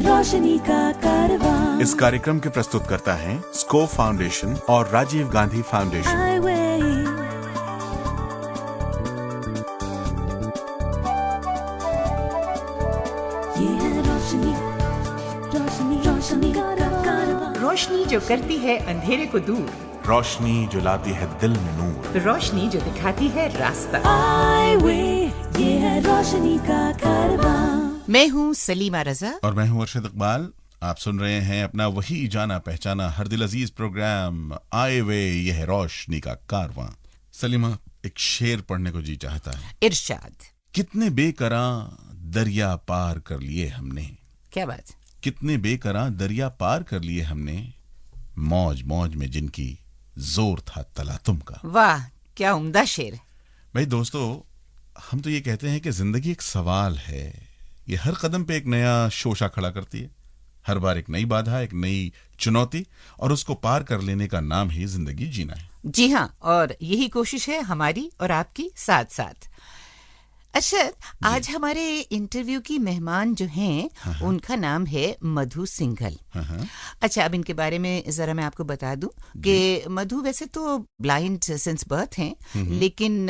रोशनी का कारवां। इस कार्यक्रम के प्रस्तुत करता है स्कोप फाउंडेशन और राजीव गांधी फाउंडेशन। ये है रोशनी, रोशनी, रोशनी का कारवां। रोशनी जो करती है अंधेरे को दूर, रोशनी जो लाती है दिल में नूर, रोशनी जो दिखाती है रास्ता। ये है रोशनी का कारवां। मैं हूँ सलीमा रजा और मैं हूँ अरशद इकबाल। आप सुन रहे हैं अपना वही जाना पहचाना हर दिल अजीज प्रोग्राम आए वे ये है रोशनी का कारवां। सलीमा, एक शेर पढ़ने को जी चाहता है। इरशाद। कितने बेकरां दरिया पार कर लिए हमने। क्या बात। कितने बेकरां दरिया पार कर लिए हमने, मौज मौज में जिनकी जोर था तलातुम का। वाह, क्या उम्दा शेर। भाई दोस्तों, हम तो ये कहते हैं कि जिंदगी एक सवाल है। ये हर कदम पे एक नया शोशा खड़ा करती है, हर बार एक नई बाधा, एक नई चुनौती, और उसको पार कर लेने का नाम ही जिंदगी जीना है। जी हाँ, और यही कोशिश है हमारी और आपकी साथ साथ। अच्छा, आज हमारे इंटरव्यू की मेहमान जो हैं उनका नाम है मधु सिंघल। अच्छा, अब इनके बारे में जरा मैं आपको बता दूं कि मधु वैसे तो ब्लाइंड सिंस बर्थ हैं, लेकिन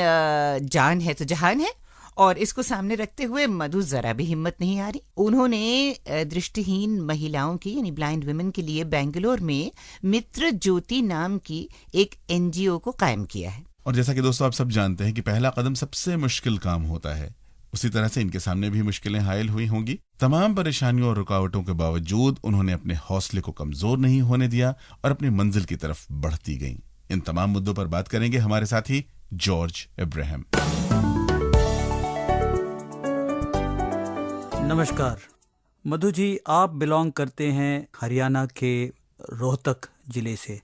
जान है तो जहान है, और इसको सामने रखते हुए मधु जरा भी हिम्मत नहीं आ रही। उन्होंने दृष्टिहीन महिलाओं की यानी ब्लाइंड वुमेन के लिए बेंगलोर में मित्र ज्योति नाम की एक एनजीओ को कायम किया है। और जैसा कि दोस्तों आप सब जानते हैं कि पहला कदम सबसे मुश्किल काम होता है, उसी तरह से इनके सामने भी मुश्किलें हायल हुई होंगी। तमाम परेशानियों और रुकावटों के बावजूद उन्होंने अपने हौसले को कमजोर नहीं होने दिया और अपनी मंजिल की तरफ बढ़ती गईं। इन तमाम मुद्दों पर बात करेंगे हमारे साथी जॉर्ज इब्राहिम। नमस्कार मधु जी, आप बिलोंग करते हैं हरियाणा के रोहतक जिले से,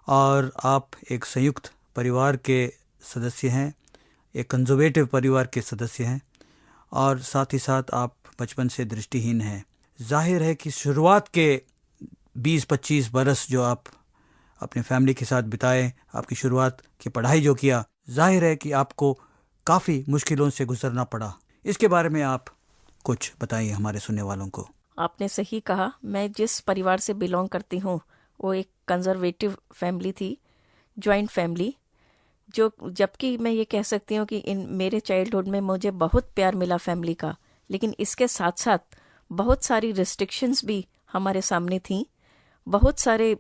और आप एक संयुक्त परिवार के सदस्य हैं, एक कंजर्वेटिव परिवार के सदस्य हैं, और साथ ही साथ आप बचपन से दृष्टिहीन हैं। जाहिर है कि शुरुआत के 20-25 बरस जो आप अपने फैमिली के साथ बिताए, आपकी शुरुआत की पढ़ाई जो किया, जाहिर है कि आपको काफ़ी मुश्किलों से गुजरना पड़ा। इसके बारे में आप कुछ बताइए हमारे सुनने वालों को। आपने सही कहा, मैं जिस परिवार से बिलोंग करती हूँ वो एक कंजर्वेटिव फैमिली थी, जॉइंट फैमिली, जो जबकि मैं ये कह सकती हूँ कि इन मेरे चाइल्डहुड में मुझे बहुत प्यार मिला फैमिली का, लेकिन इसके साथ साथ बहुत सारी रिस्ट्रिक्शंस भी हमारे सामने थीं, बहुत सारे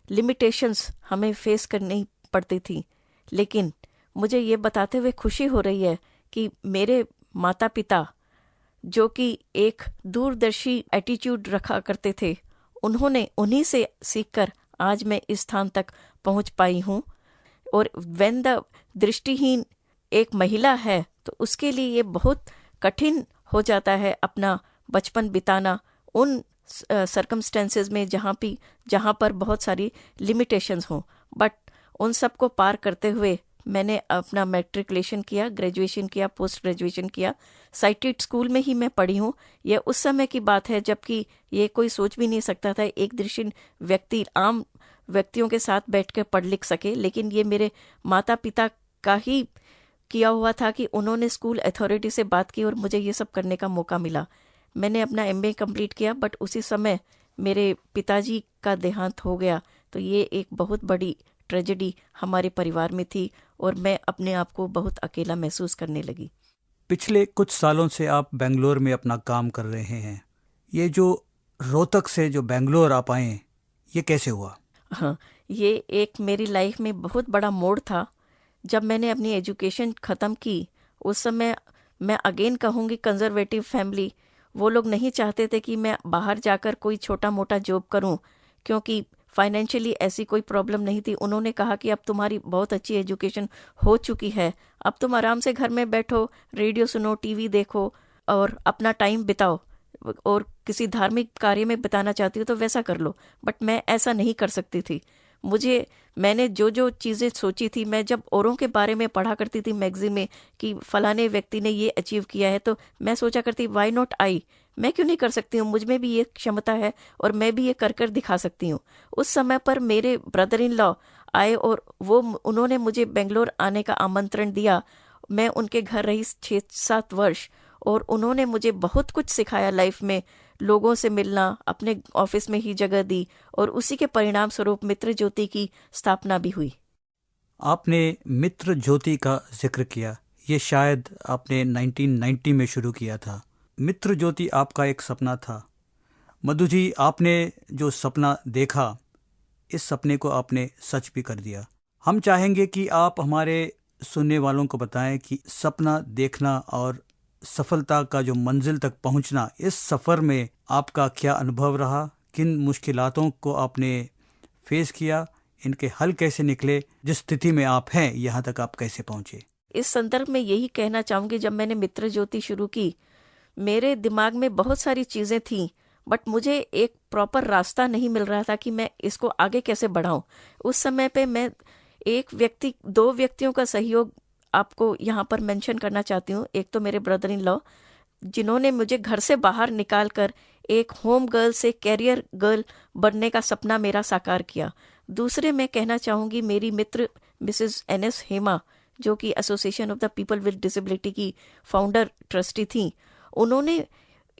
लिमिटेशंस हमें फेस करनी पड़ती थी। लेकिन मुझे ये बताते हुए खुशी हो रही है कि मेरे माता पिता जो कि एक दूरदर्शी एटीट्यूड रखा करते थे, उन्होंने उन्हीं से सीखकर आज मैं इस स्थान तक पहुंच पाई हूं। और व्हेन द दृष्टिहीन एक महिला है तो उसके लिए ये बहुत कठिन हो जाता है अपना बचपन बिताना उन सर्कमस्टेंसेस में जहाँ पर बहुत सारी लिमिटेशंस हों। बट उन सब को पार करते हुए मैंने अपना मैट्रिकुलेशन किया, ग्रेजुएशन किया, पोस्ट ग्रेजुएशन किया। साइटेड स्कूल में ही मैं पढ़ी हूँ। यह उस समय की बात है जबकि ये कोई सोच भी नहीं सकता था एक दृष्टिहीन व्यक्ति आम व्यक्तियों के साथ बैठ कर पढ़ लिख सके। लेकिन ये मेरे माता पिता का ही किया हुआ था कि उन्होंने स्कूल अथॉरिटी से बात की और मुझे ये सब करने का मौका मिला। मैंने अपना MA कंप्लीट किया, बट उसी समय मेरे पिताजी का देहांत हो गया, तो ये एक बहुत बड़ी ट्रेजेडी हमारे परिवार में थी और मैं अपने आप को बहुत अकेला महसूस करने लगी। पिछले कुछ सालों से आप बेंगलोर में अपना काम कर रहे हैं। ये जो रोहतक से जो बेंगलोर आप आए, ये कैसे हुआ? हाँ, ये एक मेरी लाइफ में बहुत बड़ा मोड़ था। जब मैंने अपनी एजुकेशन ख़त्म की, उस समय मैं अगेन कहूँगी कंजर्वेटिव फैमिली, वो लोग नहीं चाहते थे कि मैं बाहर जाकर कोई छोटा मोटा जॉब करूँ, क्योंकि फाइनेंशियली ऐसी कोई प्रॉब्लम नहीं थी। उन्होंने कहा कि अब तुम्हारी बहुत अच्छी एजुकेशन हो चुकी है, अब तुम आराम से घर में बैठो, रेडियो सुनो, टीवी देखो और अपना टाइम बिताओ, और किसी धार्मिक कार्य में बिताना चाहती हो तो वैसा कर लो। बट मैं ऐसा नहीं कर सकती थी। मैंने जो चीज़ें सोची थी, मैं जब औरों के बारे में पढ़ा करती थी मैगजीन में कि फलाने व्यक्ति ने ये अचीव किया है, तो मैं सोचा करती व्हाई नॉट आई, मैं क्यों नहीं कर सकती हूँ, मुझ में भी ये क्षमता है और मैं भी ये कर दिखा सकती हूँ। उस समय पर मेरे ब्रदर इन लॉ आए और उन्होंने मुझे बेंगलोर आने का आमंत्रण दिया। मैं उनके घर रही 6-7 वर्ष और उन्होंने मुझे बहुत कुछ सिखाया लाइफ में, लोगों से मिलना, अपने ऑफिस में ही जगह दी और उसी के परिणाम स्वरूप मित्र ज्योति की स्थापना भी हुई। आपने मित्र ज्योति का जिक्र किया, ये शायद आपने 1990 में शुरू किया था। मित्र ज्योति आपका एक सपना था। मधु जी, आपने जो सपना देखा, इस सपने को आपने सच भी कर दिया। हम चाहेंगे कि आप हमारे सुनने वालों को बताएं कि सपना देखना और सफलता का जो मंजिल तक पहुंचना, इस सफ़र में आपका क्या अनुभव रहा, किन मुश्किलातों को आपने फेस किया, इनके हल कैसे निकले, जिस स्थिति में आप हैं यहाँ तक आप कैसे पहुंचे। इस संदर्भ में यही कहना चाहूँगी, जब मैंने मित्र ज्योति शुरू की, मेरे दिमाग में बहुत सारी चीज़ें थीं, बट मुझे एक प्रॉपर रास्ता नहीं मिल रहा था कि मैं इसको आगे कैसे बढ़ाऊं। उस समय पे मैं दो व्यक्तियों का सहयोग आपको यहाँ पर मेंशन करना चाहती हूँ। एक तो मेरे ब्रदर इन लॉ, जिन्होंने मुझे घर से बाहर निकाल कर एक होम गर्ल से कैरियर गर्ल बनने का सपना मेरा साकार किया। दूसरे मैं कहना चाहूँगी मेरी मित्र मिसेस NS हेमा, जो कि association of the people with disability की फाउंडर ट्रस्टी थी। उन्होंने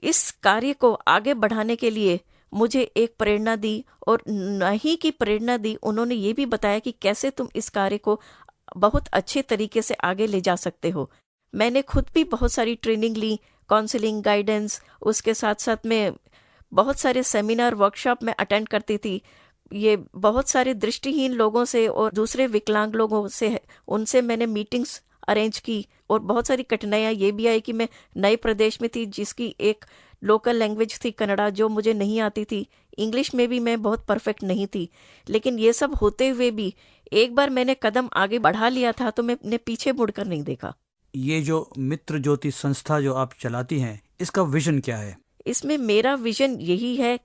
इस कार्य को आगे बढ़ाने के लिए मुझे एक प्रेरणा दी, और नहीं की प्रेरणा दी, उन्होंने ये भी बताया कि कैसे तुम इस कार्य को बहुत अच्छे तरीके से आगे ले जा सकते हो। मैंने खुद भी बहुत सारी ट्रेनिंग ली, काउंसलिंग, गाइडेंस, उसके साथ साथ में बहुत सारे सेमिनार, वर्कशॉप में अटेंड करती थी। ये बहुत सारे दृष्टिहीन लोगों से और दूसरे विकलांग लोगों से, उनसे मैंने मीटिंग्स अरेंज की, और बहुत सारी कठिनाइयाँ ये भी आई कि मैं नए प्रदेश में थी, जिसकी एक लोकल लैंग्वेज थी कन्नड़ा, जो मुझे नहीं आती थी। इंग्लिश में भी मैं बहुत परफेक्ट नहीं थी। लेकिन ये सब होते हुए भी एक बार मैंने कदम आगे बढ़ा लिया था, तो मैंने पीछे मुड़कर नहीं देखा। ये जो मित्र ज्योति संस्था जो आप चलाती हैं, इसका विजन क्या है? इसमें मेरा विजन यही है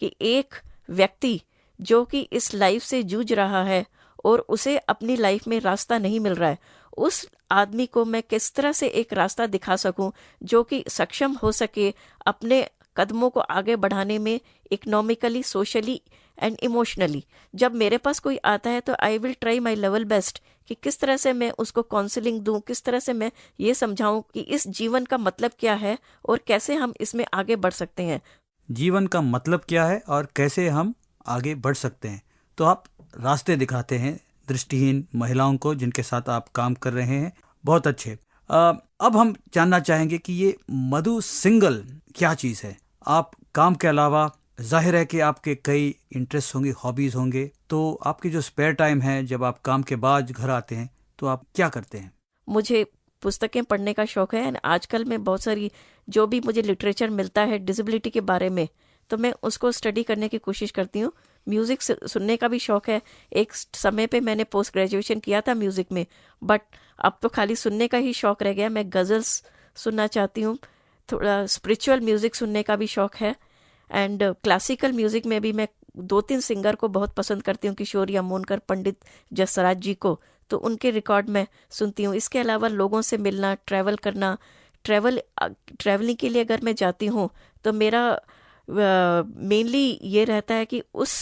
कि एक व्यक्ति जो कि इस लाइफ से जूझ रहा है और उसे अपनी लाइफ में रास्ता नहीं मिल रहा है, उस आदमी को मैं किस तरह से एक रास्ता दिखा सकूं जो कि सक्षम हो सके अपने कदमों को आगे बढ़ाने में, इकोनॉमिकली, सोशली एंड इमोशनली। जब मेरे पास कोई आता है तो I will try my level best कि किस तरह से मैं उसको काउंसलिंग दूं, किस तरह से मैं ये समझाऊं कि इस जीवन का मतलब क्या है और कैसे हम इसमें आगे बढ़ सकते हैं। जीवन का मतलब क्या है और कैसे हम आगे बढ़ सकते हैं, तो आप रास्ते दिखाते हैं दृष्टिहीन महिलाओं को जिनके साथ आप काम कर रहे हैं। बहुत अच्छे। अब हम जानना चाहेंगे कि ये मधु सिंगल क्या चीज़ है। आप काम के अलावा, जाहिर है कि आपके कई इंटरेस्ट होंगे, हॉबीज होंगे, तो आपकी जो स्पेयर टाइम है, जब आप काम के बाद घर आते हैं, तो आप क्या करते हैं? मुझे पुस्तकें पढ़ने का शौक है। आजकल मैं बहुत सारी जो भी मुझे लिटरेचर मिलता है डिसेबिलिटी के बारे में, तो मैं उसको स्टडी करने की कोशिश करती हूँ। म्यूज़िक सुनने का भी शौक है। एक समय पे मैंने पोस्ट ग्रेजुएशन किया था म्यूज़िक में, बट अब तो खाली सुनने का ही शौक रह गया। मैं गज़ल्स सुनना चाहती हूँ। थोड़ा स्पिरिचुअल म्यूज़िक सुनने का भी शौक है। एंड क्लासिकल म्यूज़िक में भी मैं 2-3 सिंगर को बहुत पसंद करती हूँ, किशोर यामोनकर, पंडित जसराज जी को, तो उनके रिकॉर्ड मैं सुनती हूँ। इसके अलावा लोगों से मिलना, ट्रैवल करना। ट्रैवलिंग के लिए अगर मैं जाती हूँ तो मेरा मेनली ये रहता है कि उस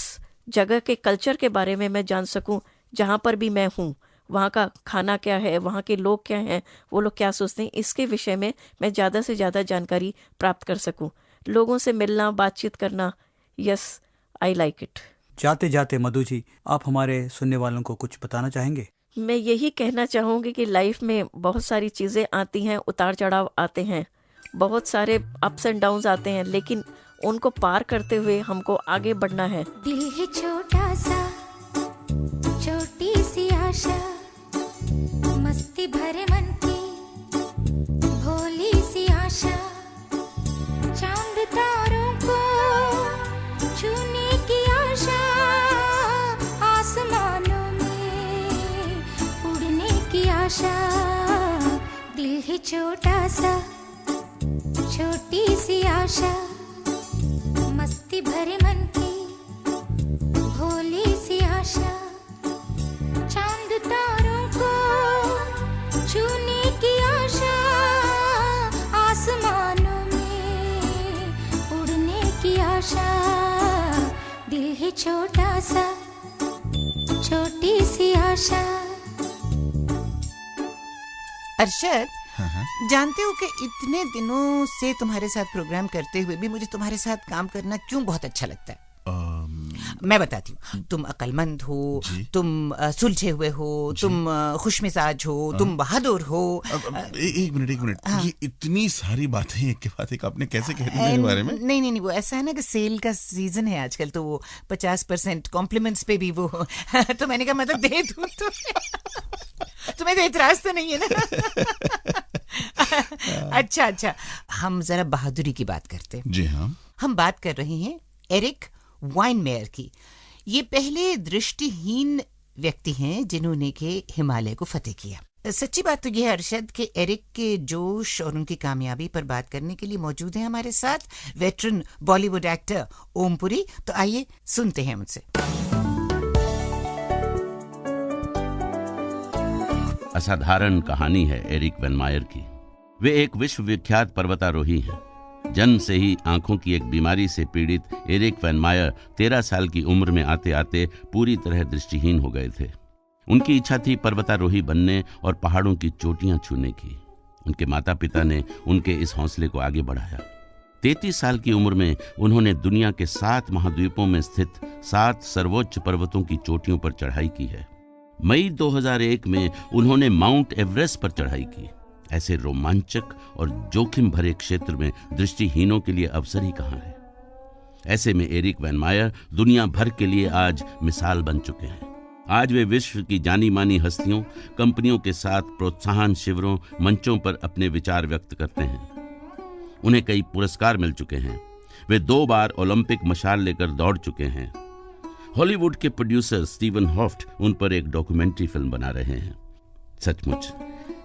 जगह के कल्चर के बारे में मैं जान सकूं जहाँ पर भी मैं हूँ, वहाँ का खाना क्या है, वहाँ के लोग क्या हैं, वो लोग क्या सोचते हैं, इसके विषय में मैं ज़्यादा से ज़्यादा जानकारी प्राप्त कर सकूं। लोगों से मिलना, बातचीत करना, यस, आई लाइक इट। जाते जाते मधु जी, आप हमारे सुनने वालों को कुछ बताना चाहेंगे? मैं यही कहना चाहूँगी कि लाइफ में बहुत सारी चीज़ें आती हैं, उतार चढ़ाव आते हैं, बहुत सारे अप्स एंड डाउन्स आते हैं, लेकिन उनको पार करते हुए हमको आगे बढ़ना है। दिल है छोटा सा, छोटी सी आशा, मस्ती भरे मन की भोली सी आशा, चांद तारों को छूने की आशा, आसमानों में उड़ने की आशा। दिल है छोटा सा, छोटी सी आशा, मस्ती भरे मन की भोली सी आशा, चांद तारों को छूने की आशा, आसमानों में उड़ने की आशा। दिल है छोटा सा, छोटी सी आशा। अरशद, जानते हो कि इतने दिनों से तुम्हारे साथ प्रोग्राम करते हुए भी मुझे तुम्हारे साथ काम करना क्यों बहुत अच्छा लगता है। मैं बताती हूँ, तुम अक्लमंद हो, तुम सुलझे हुए हो, तुम खुशमिजाज हो, तुम बहादुर हो। एक मिनट ये इतनी सारी बातें एक के बाद एक आपने कैसे कह दी मेरे बारे में? नहीं, वो ऐसा है ना कि सेल का सीजन है आजकल, तो वो 50% कॉम्प्लीमेंट्स पे भी वो तो मैंने कहा मतलब दे दूँ तुम्हें तो एतराज तो नहीं है ना? अच्छा, हम जरा बहादुरी की बात करते हैं। जी हाँ, हम बात कर रहे हैं एरिक वाइनमेयर की। ये पहले दृष्टिहीन व्यक्ति हैं जिन्होंने के हिमालय को फतेह किया। सच्ची बात तो यह है अरशद कि एरिक के जोश और उनकी कामयाबी पर बात करने के लिए मौजूद है हमारे साथ वेटरन बॉलीवुड एक्टर ओम पुरी। तो आइए सुनते हैं उनसे। असाधारण कहानी है एरिक वैनमायर की। वे एक विश्वविख्यात पर्वतारोही हैं। जन्म से ही आंखों की एक बीमारी से पीड़ित एरिक वैनमायर 13 साल की उम्र में आते आते पूरी तरह दृष्टिहीन हो गए थे। उनकी इच्छा थी पर्वतारोही बनने और पहाड़ों की चोटियां छूने की। उनके माता पिता ने उनके इस हौसले को आगे बढ़ाया। 33 साल की उम्र में उन्होंने दुनिया के 7 महाद्वीपों में स्थित 7 सर्वोच्च पर्वतों की चोटियों पर चढ़ाई की है। मई 2001 में उन्होंने माउंट एवरेस्ट पर चढ़ाई की। ऐसे रोमांचक और जोखिम भरे क्षेत्र में दृष्टिहीनों के लिए अवसर ही कहाँ है। ऐसे में एरिक वैनमायर दुनिया भर के लिए आज मिसाल बन चुके हैं। आज वे विश्व की जानी मानी हस्तियों, कंपनियों के साथ प्रोत्साहन शिविरों, मंचों पर अपने विचार व्यक्त करते हैं। उन्हें कई पुरस्कार मिल चुके हैं। वे 2 बार ओलंपिक मशाल लेकर दौड़ चुके हैं। हॉलीवुड के प्रोड्यूसर स्टीवन हॉफ्ट उन पर एक डॉक्यूमेंट्री फिल्म बना रहे हैं। सचमुच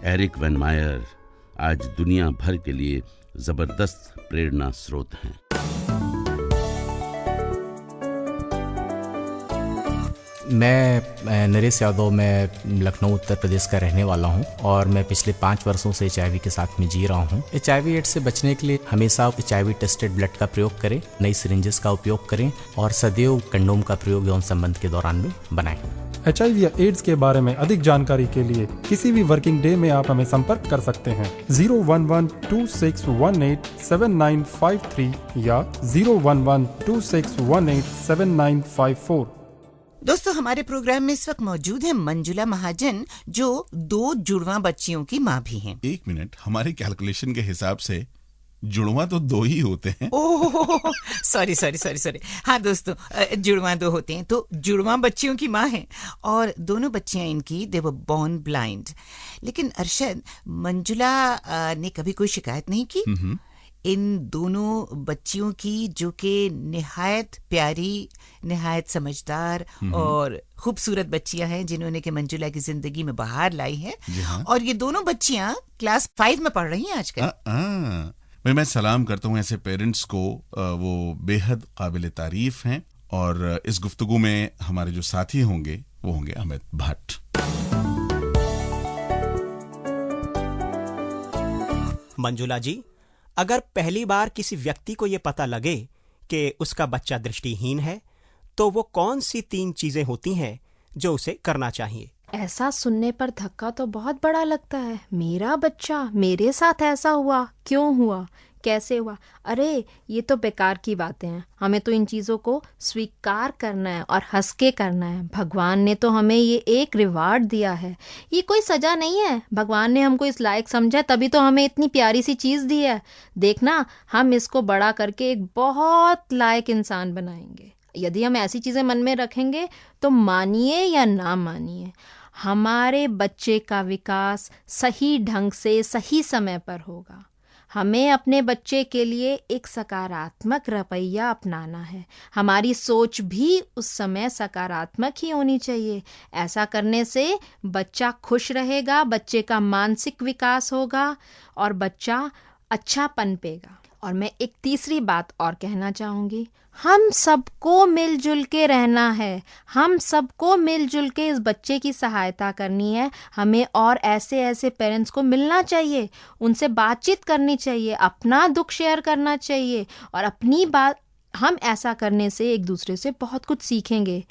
एरिक वैनमायर आज दुनिया भर के लिए जबरदस्त प्रेरणा स्रोत हैं। मैं नरेश यादव, मैं लखनऊ उत्तर प्रदेश का रहने वाला हूं और मैं पिछले 5 वर्षों से HIV के साथ में जी रहा हूं। HIV एड्स से बचने के लिए हमेशा HIV टेस्टेड ब्लड का प्रयोग करें, नई सिरिंजेस का उपयोग करें और सदैव कंडोम का प्रयोग यौन संबंध के दौरान में बनाएं। HIV या एड्स के बारे में अधिक जानकारी के लिए किसी भी वर्किंग डे में आप हमें संपर्क कर सकते हैं 01126187953 या 01126187954। दोस्तों, हमारे प्रोग्राम में इस वक्त मौजूद है मंजुला महाजन, जो 2 जुड़वा बच्चियों की माँ भी हैं। एक मिनट, हमारे कैलकुलेशन के हिसाब से जुड़वा तो 2 ही होते हैं। Oh sorry. हाँ दोस्तों, जुड़वा 2 होते हैं, तो जुड़वा बच्चियों की माँ है और दोनों बच्चियां इनकी दे वर बोर्न ब्लाइंड। लेकिन अरशद, मंजुला ने कभी कोई शिकायत नहीं की इन दोनों बच्चियों की, जो कि निहायत प्यारी, निहायत समझदार और खूबसूरत बच्चियां हैं जिन्होंने के मंजुला की जिंदगी में बहार लाई है। और ये दोनों बच्चियां क्लास 5 में पढ़ रही हैं आजकल। मैं सलाम करता हूँ ऐसे पेरेंट्स को, वो बेहद काबिल तारीफ हैं। और इस गुफ्तगू में हमारे जो साथी होंगे वो होंगे अमित भट्ट। मंजुला जी, अगर पहली बार किसी व्यक्ति को ये पता लगे कि उसका बच्चा दृष्टिहीन है, तो वो कौन सी 3 चीजें होती हैं जो उसे करना चाहिए? ऐसा सुनने पर धक्का तो बहुत बड़ा लगता है। मेरा बच्चा, मेरे साथ ऐसा हुआ, क्यों हुआ, कैसे हुआ? अरे ये तो बेकार की बातें हैं। हमें तो इन चीज़ों को स्वीकार करना है और हंस के करना है। भगवान ने तो हमें ये एक रिवार्ड दिया है, ये कोई सजा नहीं है। भगवान ने हमको इस लायक समझा, तभी तो हमें इतनी प्यारी सी चीज़ दी है। देखना, हम इसको बड़ा करके एक बहुत लायक इंसान बनाएंगे। यदि हम ऐसी चीज़ें मन में रखेंगे तो मानिए या ना मानिए, हमारे बच्चे का विकास सही ढंग से सही समय पर होगा। हमें अपने बच्चे के लिए एक सकारात्मक रवैया अपनाना है। हमारी सोच भी उस समय सकारात्मक ही होनी चाहिए। ऐसा करने से बच्चा खुश रहेगा, बच्चे का मानसिक विकास होगा और बच्चा अच्छा पनपेगा। और मैं एक तीसरी बात और कहना चाहूँगी, हम सबको मिलजुल के रहना है। हम सबको मिलजुल के इस बच्चे की सहायता करनी है। हमें और ऐसे ऐसे पेरेंट्स को मिलना चाहिए, उनसे बातचीत करनी चाहिए, अपना दुख शेयर करना चाहिए और अपनी बात। हम ऐसा करने से एक दूसरे से बहुत कुछ सीखेंगे।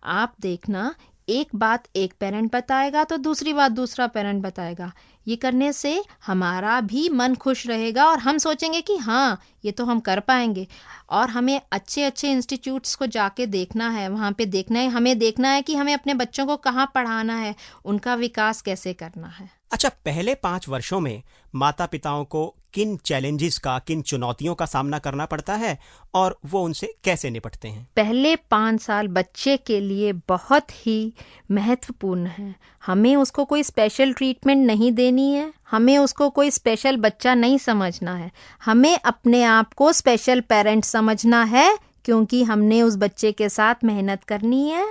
आप देखना, एक बात एक पेरेंट बताएगा तो दूसरी बात दूसरा पेरेंट बताएगा। ये करने से हमारा भी मन खुश रहेगा और हम सोचेंगे कि हाँ ये तो हम कर पाएंगे। और हमें अच्छे अच्छे इंस्टीट्यूट्स को जाके देखना है, वहाँ पे देखना है, हमें देखना है कि हमें अपने बच्चों को कहाँ पढ़ाना है, उनका विकास कैसे करना है। अच्छा, पहले 5 वर्षों में माता पिताओं को किन चैलेंजेस का, किन चुनौतियों का सामना करना पड़ता है और वो उनसे कैसे निपटते हैं? पहले 5 साल बच्चे के लिए बहुत ही महत्वपूर्ण है। हमें उसको कोई स्पेशल ट्रीटमेंट नहीं देनी है, हमें उसको कोई स्पेशल बच्चा नहीं समझना है, हमें अपने आप को स्पेशल पेरेंट समझना है, क्योंकि हमने उस बच्चे के साथ मेहनत करनी है।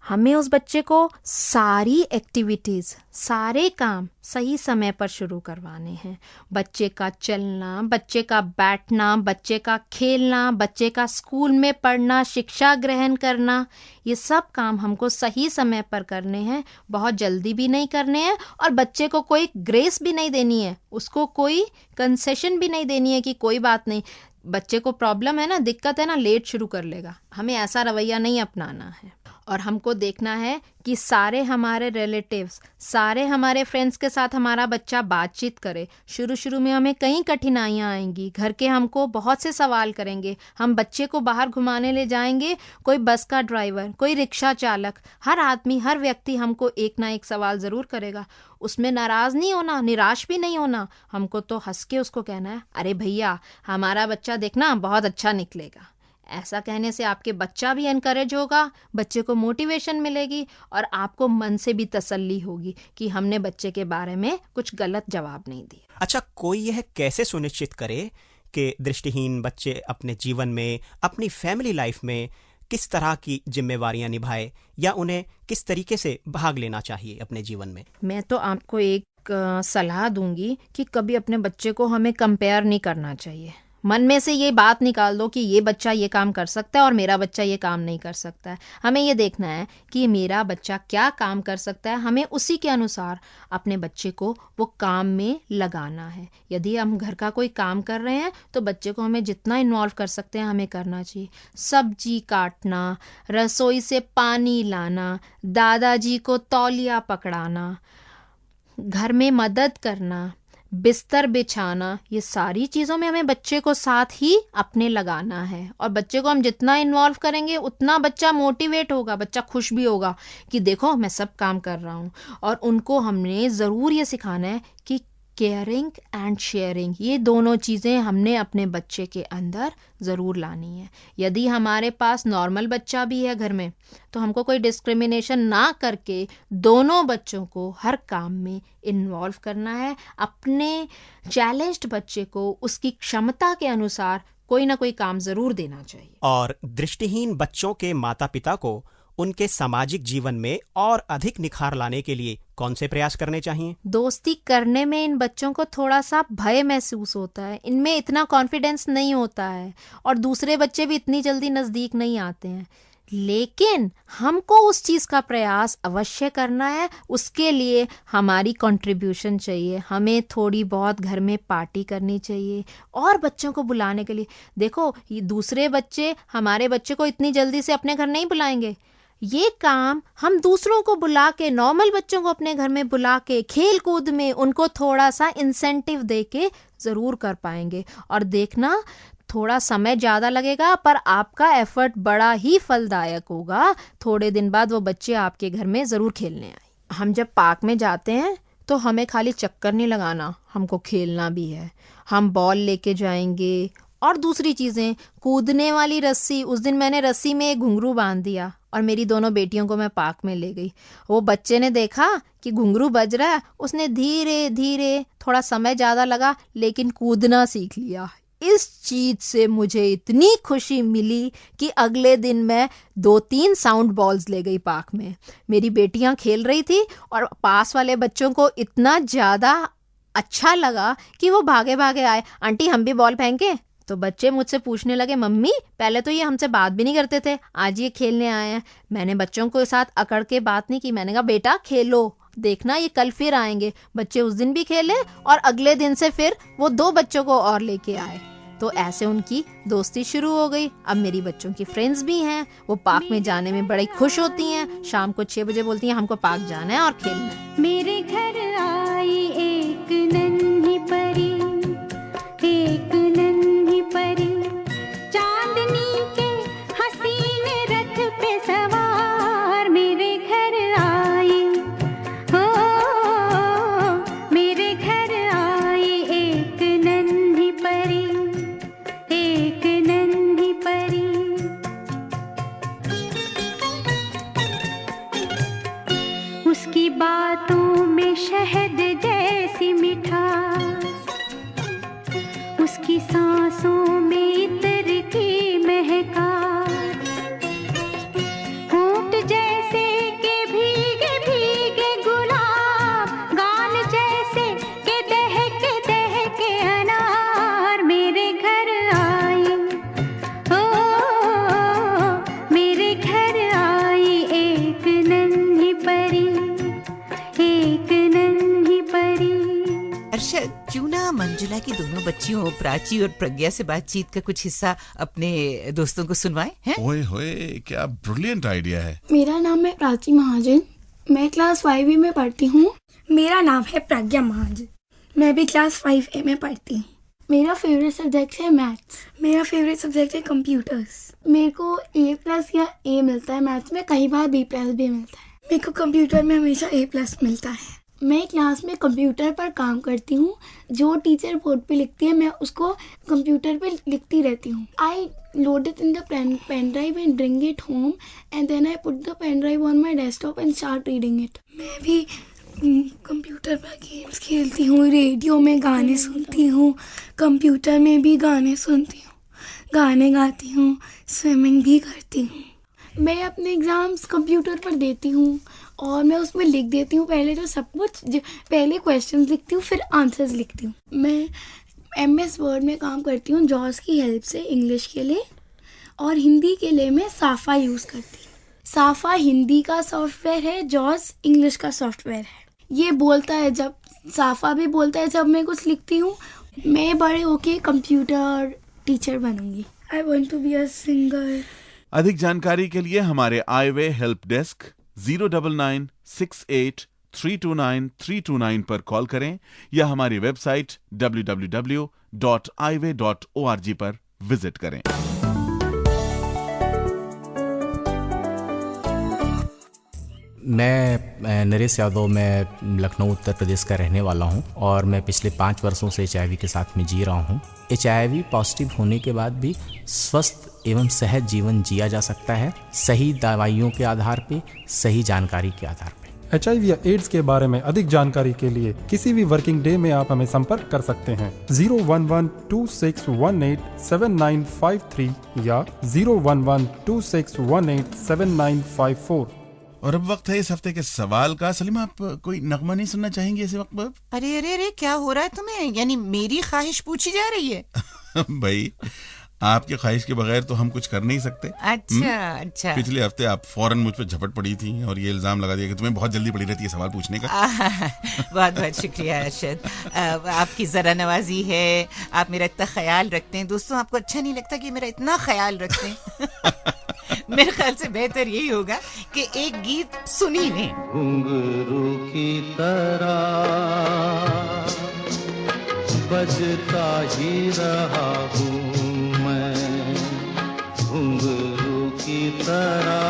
हमें उस बच्चे को सारी एक्टिविटीज़, सारे काम सही समय पर शुरू करवाने हैं। बच्चे का चलना, बच्चे का बैठना, बच्चे का खेलना, बच्चे का स्कूल में पढ़ना, शिक्षा ग्रहण करना, ये सब काम हमको सही समय पर करने हैं, बहुत जल्दी भी नहीं करने हैं और बच्चे को कोई ग्रेस भी नहीं देनी है, उसको कोई कंसेशन भी नहीं देनी है कि कोई बात नहीं, बच्चे को प्रॉब्लम है ना, दिक्कत है ना, लेट शुरू कर लेगा। हमें ऐसा रवैया नहीं अपनाना है। और हमको देखना है कि सारे हमारे रिलेटिव्स, सारे हमारे फ्रेंड्स के साथ हमारा बच्चा बातचीत करे। शुरू में हमें कई कठिनाइयाँ आएंगी, घर के हमको बहुत से सवाल करेंगे। हम बच्चे को बाहर घुमाने ले जाएंगे, कोई बस का ड्राइवर, कोई रिक्शा चालक, हर आदमी, हर व्यक्ति हमको एक ना एक सवाल ज़रूर करेगा। उसमें नाराज़ नहीं होना, निराश भी नहीं होना, हमको तो हंस के उसको कहना है, अरे भैया हमारा बच्चा देखना बहुत अच्छा निकलेगा। ऐसा कहने से आपके बच्चा भी एनकरेज होगा, बच्चे को मोटिवेशन मिलेगी और आपको मन से भी तसल्ली होगी कि हमने बच्चे के बारे में कुछ गलत जवाब नहीं दिया। अच्छा, कोई यह कैसे सुनिश्चित करे कि दृष्टिहीन बच्चे अपने जीवन में, अपनी फैमिली लाइफ में किस तरह की जिम्मेवारियां निभाए या उन्हें किस तरीके से भाग लेना चाहिए अपने जीवन में? मैं तो आपको एक सलाह दूंगी कि कभी अपने बच्चे को हमें कंपेयर नहीं करना चाहिए। मन में से ये बात निकाल दो कि ये बच्चा ये काम कर सकता है और मेरा बच्चा ये काम नहीं कर सकता है। हमें ये देखना है कि मेरा बच्चा क्या काम कर सकता है, हमें उसी के अनुसार अपने बच्चे को वो काम में लगाना है। यदि हम घर का कोई काम कर रहे हैं तो बच्चे को हमें जितना इन्वॉल्व कर सकते हैं हमें करना चाहिए। सब्जी काटना, रसोई से पानी लाना, दादाजी को तौलिया पकड़ाना, घर में मदद करना, बिस्तर बिछाना, ये सारी चीज़ों में हमें बच्चे को साथ ही अपने लगाना है। और बच्चे को हम जितना इन्वॉल्व करेंगे उतना बच्चा मोटिवेट होगा, बच्चा खुश भी होगा कि देखो मैं सब काम कर रहा हूँ। और उनको हमने ज़रूर ये सिखाना है कि केयरिंग एंड शेयरिंग, ये दोनों चीज़ें हमने अपने बच्चे के अंदर ज़रूर लानी है। यदि हमारे पास नॉर्मल बच्चा भी है घर में तो हमको कोई डिस्क्रिमिनेशन ना करके दोनों बच्चों को हर काम में इन्वॉल्व करना है। अपने चैलेंज्ड बच्चे को उसकी क्षमता के अनुसार कोई ना कोई काम ज़रूर देना चाहिए। और दृष्टिहीन बच्चों के माता पिता को उनके सामाजिक जीवन में और अधिक निखार लाने के लिए कौन से प्रयास करने चाहिए? दोस्ती करने में इन बच्चों को थोड़ा सा भय महसूस होता है, इनमें इतना कॉन्फिडेंस नहीं होता है और दूसरे बच्चे भी इतनी जल्दी नज़दीक नहीं आते हैं। लेकिन हमको उस चीज़ का प्रयास अवश्य करना है, उसके लिए हमारी कंट्रीब्यूशन चाहिए। हमें थोड़ी बहुत घर में पार्टी करनी चाहिए और बच्चों को बुलाने के लिए, देखो ये दूसरे बच्चे हमारे बच्चे को इतनी जल्दी से अपने घर नहीं बुलाएंगे। ये काम हम दूसरों को बुला के, नॉर्मल बच्चों को अपने घर में बुला के, खेल कूद में उनको थोड़ा सा इंसेंटिव दे के ज़रूर कर पाएंगे। और देखना थोड़ा समय ज़्यादा लगेगा पर आपका एफर्ट बड़ा ही फलदायक होगा। थोड़े दिन बाद वो बच्चे आपके घर में ज़रूर खेलने आए। हम जब पार्क में जाते हैं तो हमें खाली चक्कर नहीं लगाना, हमको खेलना भी है। हम बॉल लेके जाएंगे और दूसरी चीज़ें, कूदने वाली रस्सी, उस दिन मैंने रस्सी में एक घुंघरू बांध दिया और मेरी दोनों बेटियों को मैं पार्क में ले गई। वो बच्चे ने देखा कि घुंघरू बज रहा है, उसने धीरे धीरे, थोड़ा समय ज़्यादा लगा लेकिन कूदना सीख लिया। इस चीज़ से मुझे इतनी खुशी मिली कि अगले दिन मैं 2-3 साउंड बॉल्स ले गई पार्क में। मेरी बेटियां खेल रही थी और पास वाले बच्चों को इतना ज़्यादा अच्छा लगा कि वो भागे भागे आए, आंटी हम भी बॉल फेंके। तो बच्चे मुझसे पूछने लगे, मम्मी पहले तो ये हमसे बात भी नहीं करते थे, आज ये खेलने आए हैं। मैंने बच्चों के साथ अकड़ के बात नहीं की, मैंने कहा बेटा खेलो, देखना ये कल फिर आएंगे। बच्चे उस दिन भी खेले और अगले दिन से फिर वो 2 बच्चों को और लेके आए। तो ऐसे उनकी दोस्ती शुरू हो गई। अब मेरी बच्चों की फ्रेंड्स भी हैं, वो पार्क में जाने में बड़ी खुश होती हैं। शाम को 6 बजे बोलती हैं हमको पार्क जाना है और खेलना है। मेरे घर आई एक नन्ही परी, एक नन्ही परी, चांदनी के हसीन रथ पे सवार। मेरे घर आई, हो मेरे घर आई एक नन्ही परी, एक नन्ही परी। उसकी बातों में शहद जैसी मिठास, उसकी सांसों में इत्र की महकास, होंठ जैसे के भीगे भीगे गुलाब, गाल जैसे के दहके अनार। मेरे घर आई, ओ मेरे घर आई एक नन्ही परी, एक नन्ही परी। अरशद, क्यों ना मंजुला की दोनों बच्चियों प्राची और प्रज्ञा से बातचीत का कुछ हिस्सा अपने दोस्तों को सुनवाएं हैं? ओए होए, क्या ब्रिलियंट आइडिया है। मेरा नाम है प्राची महाजन, मैं क्लास 5A में पढ़ती हूँ। मेरा नाम है प्रज्ञा महाजन, मैं भी क्लास 5A में पढ़ती हूँ। मेरा फेवरेट सब्जेक्ट है मैथ्स। मेरा फेवरेट सब्जेक्ट है कंप्यूटर्स। मेरे को A+ या A मिलता है मैथ्स में, कई बार B+ भी मिलता है। मेरे को कंप्यूटर में हमेशा A+ मिलता है। मैं क्लास में कंप्यूटर पर काम करती हूँ। जो टीचर बोर्ड पे लिखती है मैं उसको कंप्यूटर पे लिखती रहती हूँ। आई load it in the pen drive and bring it home and then I put the pen drive on my desktop and start reading it. मैं भी कंप्यूटर पर गेम्स खेलती हूँ, रेडियो में गाने सुनती हूँ, कंप्यूटर में भी गाने सुनती हूँ, गाने गाती हूँ, स्विमिंग भी करती हूँ। मैं अपने एग्ज़ाम्स कंप्यूटर पर देती हूँ और मैं उसमें लिख देती हूँ पहले तो सब कुछ, पहले क्वेश्चंस लिखती हूँ फिर आंसर्स लिखती हूँ। मैं MS वर्ड में काम करती हूँ जॉस की हेल्प से इंग्लिश के लिए, और हिंदी के लिए मैं साफा यूज़ करती हूँ। साफा हिंदी का सॉफ्टवेयर है, जॉस इंग्लिश का सॉफ्टवेयर है। ये बोलता है जब, साफा भी बोलता है जब मैं कुछ लिखती हूँ। मैं बड़े होके कंप्यूटर टीचर बनूंगी। I want to be a singer. अधिक जानकारी के लिए हमारे आईवे हेल्प डेस्क 09968329329 पर कॉल करें या हमारी वेबसाइट www.iway.org पर विजिट करें। मैं नरेश यादव, मैं लखनऊ उत्तर प्रदेश का रहने वाला हूं और मैं पिछले 5 वर्षों से HIV के साथ में जी रहा हूं। HIV पॉजिटिव होने के बाद भी स्वस्थ एवं सहज जीवन जिया जा सकता है, सही दवाइयों के आधार पे, सही जानकारी के आधार पे। HIV या एड्स के बारे में अधिक जानकारी के लिए किसी भी वर्किंग डे में आप हमें संपर्क कर सकते हैं 01126187953 या 01126187954। और अब वक्त है इस हफ्ते के सवाल का। सलीमा, आप कोई नगमा नहीं सुनना चाहेंगे ऐसे वक्त पर? अरे अरे अरे, क्या हो रहा है तुम्हें? यानी मेरी ख्वाहिश पूछी जा रही है? भाई, आपके ख्वाहिश के बगैर तो हम कुछ कर नहीं सकते। अच्छा। पिछले हफ्ते आप फौरन मुझ पर झपट पड़ी थी और ये इल्जाम लगा दिया कि तुम्हें बहुत जल्दी पड़ी रहती है सवाल पूछने का। बहुत बहुत शुक्रिया अरशद, आपकी जरा नवाजी है, आप मेरा इतना ख्याल रखते हैं। दोस्तों, आपको अच्छा नहीं लगता कि मेरा इतना ख्याल रखते हैं? मेरे ख्याल से बेहतर यही होगा कि एक गीत सुनी लें। घुंघरू की तरह बजता ही रहा हूँ मैं, घुंघरू की तरह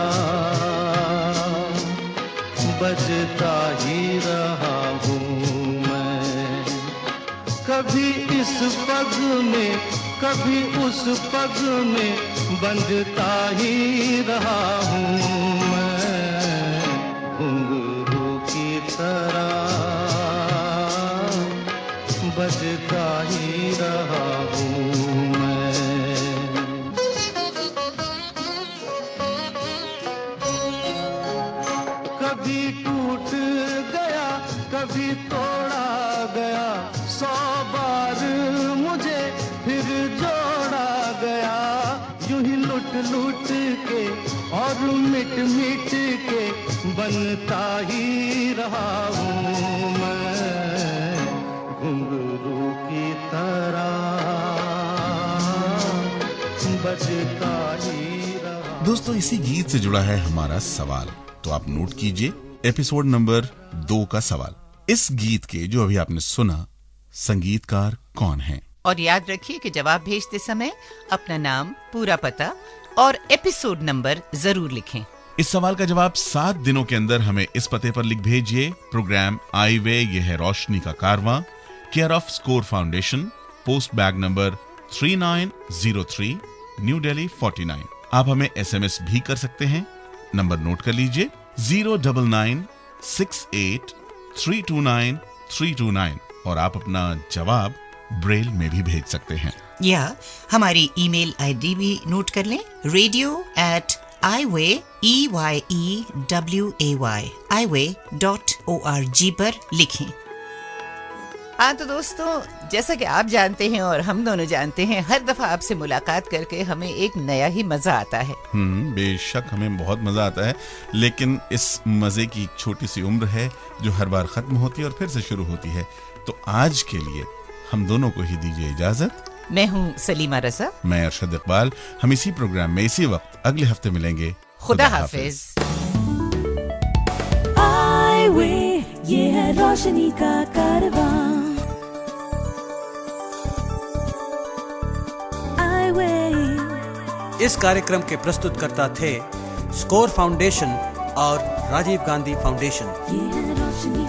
बजता ही रहा हूँ मैं। कभी इस पग में कभी उस पग में बंधता ही रहा हूँ मैं, घुंघरू की तरह बजता ही रहा हूँ मैं। कभी टूट गया कभी तोड़ा गया, 100 बार मुझे फिर जोड़ा गया। यूं ही लुट लुट के और मिट मिट के बनता ही रहा हूँ मैं, घुंघरू की तरह। बजता ही रहा। दोस्तों, इसी गीत से जुड़ा है हमारा सवाल, तो आप नोट कीजिए एपिसोड नंबर 2 का सवाल। इस गीत के जो अभी आपने सुना, संगीतकार कौन है? और याद रखिए कि जवाब भेजते समय अपना नाम, पूरा पता और एपिसोड नंबर जरूर लिखें। इस सवाल का जवाब 7 दिनों के अंदर हमें इस पते पर लिख भेजिए। प्रोग्राम आई वे, ये है रोशनी का कारवां, care off score foundation, post bag number 3903, new Delhi 49। आप हमें SMS भी कर सकते हैं। नंबर नोट कर लीजिए 09968329329 और आप अपना जवाब ब्रेल में भी भेज सकते हैं, या हमारी ईमेल आईडी भी नोट कर लें, radio@iway.org पर लिखें। हाँ तो दोस्तों, जैसा कि आप जानते हैं और हम दोनों जानते हैं, हर दफा आपसे मुलाकात करके हमें एक नया ही मजा आता है। बेशक हमें बहुत मजा आता है, लेकिन इस मजे की एक छोटी सी उम्र है जो हर बार खत्म होती है और फिर से शुरू होती है। तो आज के लिए हम दोनों को ही दीजिए इजाजत। मैं हूँ सलीमा रज़ा, मैं अरशद इकबाल। हम इसी प्रोग्राम में इसी वक्त अगले हफ्ते मिलेंगे। खुदा हाफिज। आई वे, ये है रोशनी का कारवां। आई वे। इस कार्यक्रम के प्रस्तुतकर्ता थे स्कोर फाउंडेशन और राजीव गांधी फाउंडेशन। ये है रोशनी